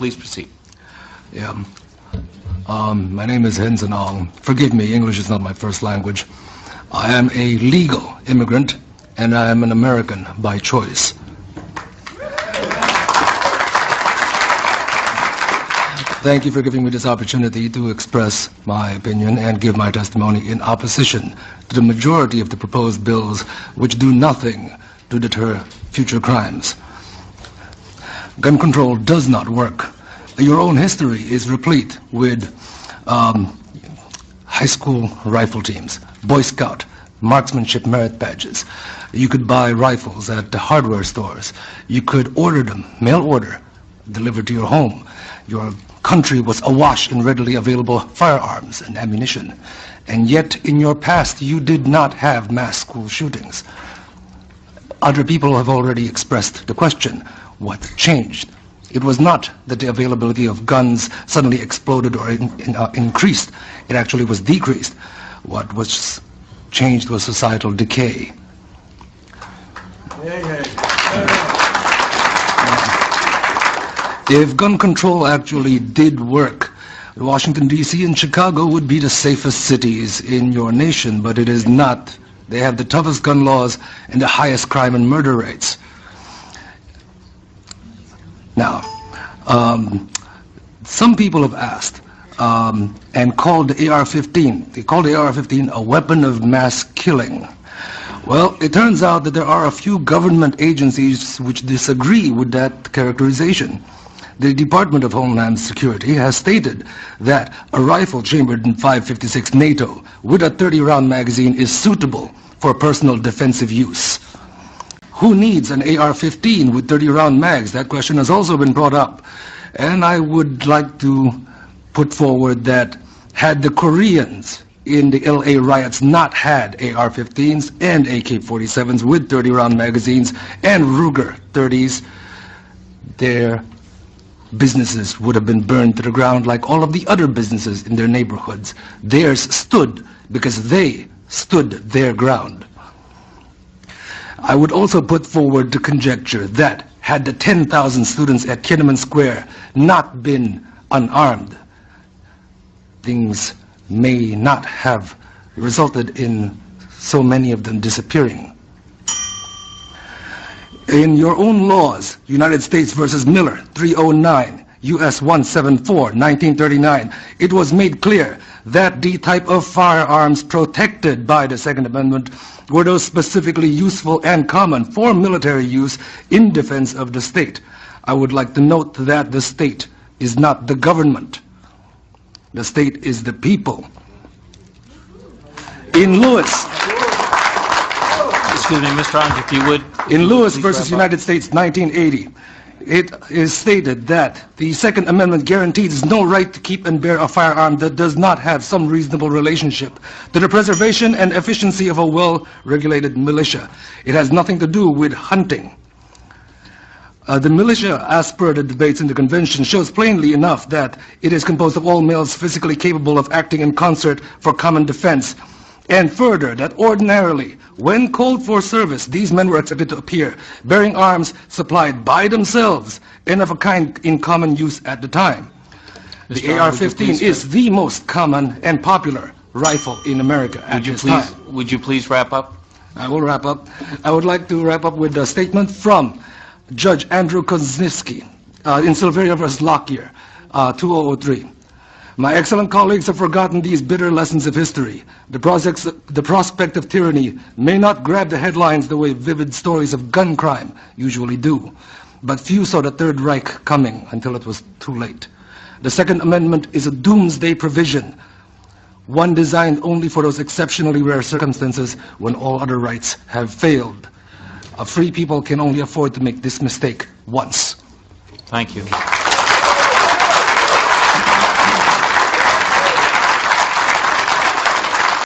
Please proceed. Yeah. My name is Henson Ong. Forgive me, English is not my first language. I am a legal immigrant, and I am an American by choice. Thank you for giving me this opportunity to express my opinion and give my testimony in opposition to the majority of the proposed bills which do nothing to deter future crimes. Gun control does not work. Your own history is replete with high school rifle teams, Boy Scout, marksmanship merit badges. You could buy rifles at the hardware stores. You could order them, mail order, delivered to your home. Your country was awash in readily available firearms and ammunition. And yet, in your past, you did not have mass school shootings. Other people have already expressed the question, what changed? It was not that the availability of guns suddenly exploded or increased. It actually was decreased. What was changed was societal decay. If gun control actually did work, Washington, D.C. and Chicago would be the safest cities in your nation, but it is not. They have the toughest gun laws and the highest crime and murder rates. Now, some people have asked and called the AR-15. They called the AR-15 a weapon of mass killing. Well, it turns out that there are a few government agencies which disagree with that characterization. The Department of Homeland Security has stated that a rifle chambered in 5.56 NATO with a 30-round magazine is suitable for personal defensive use. Who needs an AR-15 with 30-round mags? That question has also been brought up. And I would like to put forward that had the Koreans in the LA riots not had AR-15s and AK-47s with 30-round magazines and Ruger 30s, their businesses would have been burned to the ground like all of the other businesses in their neighborhoods. Theirs stood because they stood their ground. I would also put forward the conjecture that had the 10,000 students at Tiananmen Square not been unarmed, things may not have resulted in so many of them disappearing. In your own laws, United States versus Miller, 309, U.S. 174, 1939, it was made clear that the type of firearms protected by the Second Amendment were those specifically useful and common for military use in defense of the state. I would like to note that the state is not the government. The state is the people. In Lewis, excuse me, Mr. Ong, if you would. In Lewis versus United States, 1980, it is stated that the Second Amendment guarantees no right to keep and bear a firearm that does not have some reasonable relationship to the preservation and efficiency of a well-regulated militia. It has nothing to do with hunting. The militia, as per the debates in the convention, shows plainly enough that it is composed of all males physically capable of acting in concert for common defense. And further, that ordinarily, when called for service, these men were expected to appear bearing arms supplied by themselves and of a kind in common use at the time. The AR-15 is the most common and popular rifle in America at this time. Would you please wrap up? I will wrap up. I would like to wrap up with a statement from Judge Andrew Kozinski in Silveria vs. Lockyer, 2003. My excellent colleagues have forgotten these bitter lessons of history. The prospect of tyranny may not grab the headlines the way vivid stories of gun crime usually do, but few saw the Third Reich coming until it was too late. The Second Amendment is a doomsday provision, one designed only for those exceptionally rare circumstances when all other rights have failed. A free people can only afford to make this mistake once. Thank you.